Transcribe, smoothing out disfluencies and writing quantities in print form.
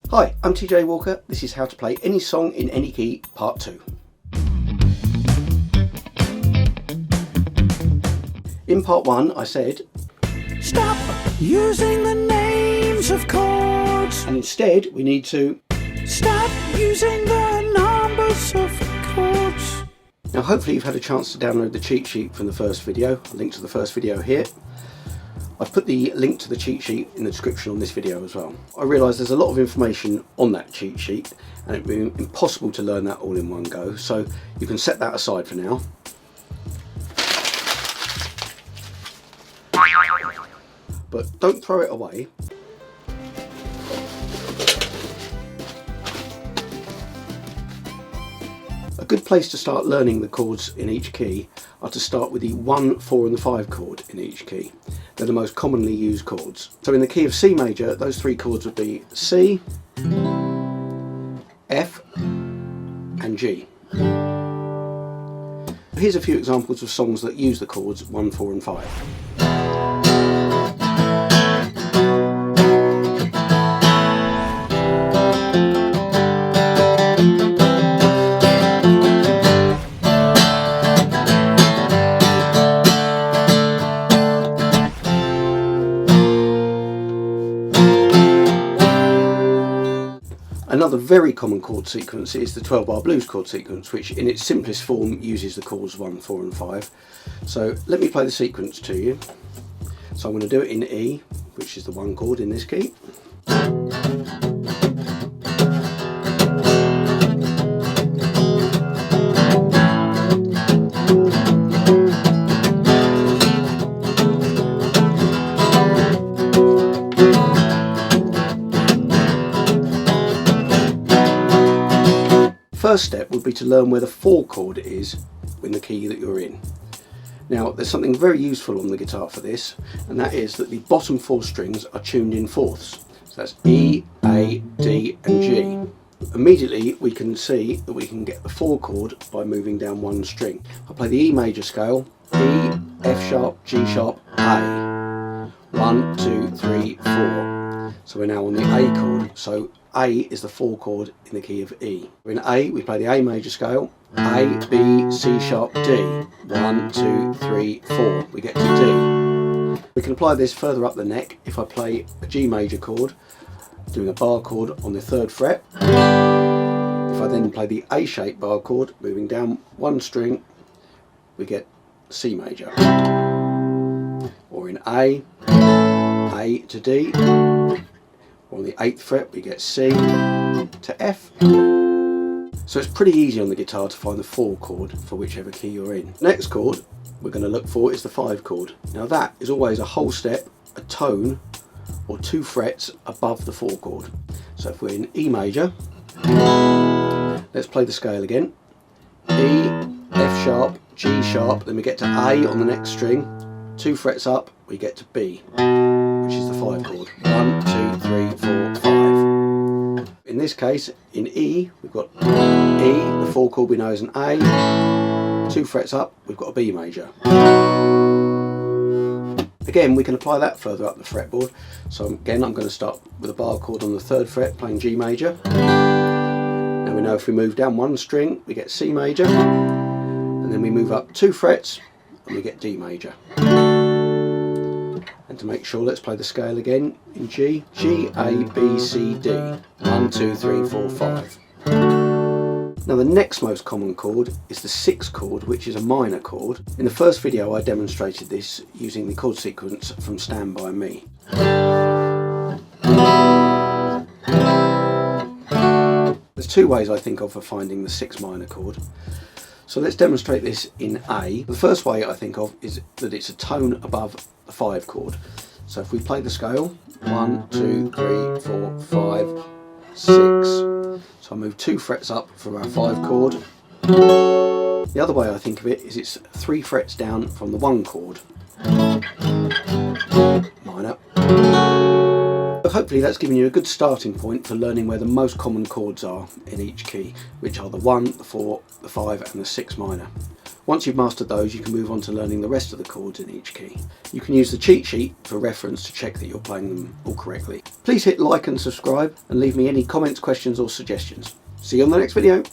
Hi, I'm TJ Walker. This is How to Play Any Song in Any Key, Part 2. In Part 1 I said, stop using the names of chords, and instead we need to stop using the numbers of chords. Now hopefully you've had a chance to download the cheat sheet from the first video. I'll link to the first video here. I've put the link to the cheat sheet in the description on this video as well. I realise there's a lot of information on that cheat sheet and it would be impossible to learn that all in one go, so you can set that aside for now. But don't throw it away. A good place to start learning the chords in each key are to start with the 1, 4 and the 5 chord in each key. They're the most commonly used chords. So in the key of C major, those three chords would be C, F and G. Here's a few examples of songs that use the chords 1, 4 and 5. Another very common chord sequence is the 12-bar blues chord sequence, which in its simplest form uses the chords 1, 4 and 5. So let me play the sequence to you. So I'm going to do it in E, which is the 1 chord in this key. First step would be to learn where the 4 chord is in the key that you're in. Now there's something very useful on the guitar for this, and that is that the bottom 4 strings are tuned in fourths. So that's E, A, D and G. Immediately we can see that we can get the 4 chord by moving down 1 string. I'll play the E major scale, E, F sharp, G sharp, A. 1, 2, 3, 4. So we're now on the A chord. So A is the 4 chord in the key of E. We're in A, we play the A major scale, A, B, C sharp, D. 1, 2, 3, 4. We get to D. We can apply this further up the neck if I play a G major chord, doing a bar chord on the 3rd fret. If I then play the A-shaped bar chord, moving down 1 string, we get C major. Or in A to D. On the 8th fret we get C to F. So it's pretty easy on the guitar to find the 4 chord for whichever key you're in. Next chord we're going to look for is the 5 chord. Now that is always a whole step, a tone or 2 frets above the 4 chord. So if we're in E major, let's play the scale again. E, F sharp, G sharp, then we get to A on the next string. 2 frets up we get to B, which is the 5 chord. 1, 2, 3, 4, 5. In this case, in E, we've got E, the 4 chord we know is an A. 2 frets up, we've got a B major. Again, we can apply that further up the fretboard. So again, I'm going to start with a bar chord on the 3rd fret, playing G major. Now we know if we move down 1 string, we get C major. And then we move up 2 frets, and we get D major. And to make sure, let's play the scale again in G. G, A, B, C, D. 1, 2, 3, 4, 5. Now the next most common chord is the 6 chord, which is a minor chord. In the first video I demonstrated this using the chord sequence from Stand By Me. There's 2 ways I think of for finding the 6 minor chord. So let's demonstrate this in A. The first way I think of is that it's a tone above the 5 chord. So if we play the scale, 1, 2, 3, 4, 5, 6. So I move 2 frets up from our 5 chord. The other way I think of it is it's 3 frets down from the 1 chord. Minor. So hopefully that's given you a good starting point for learning where the most common chords are in each key, which are the 1, the 4, the 5 and the 6 minor. Once you've mastered those, you can move on to learning the rest of the chords in each key. You can use the cheat sheet for reference to check that you're playing them all correctly. Please hit like and subscribe and leave me any comments, questions or suggestions. See you on the next video.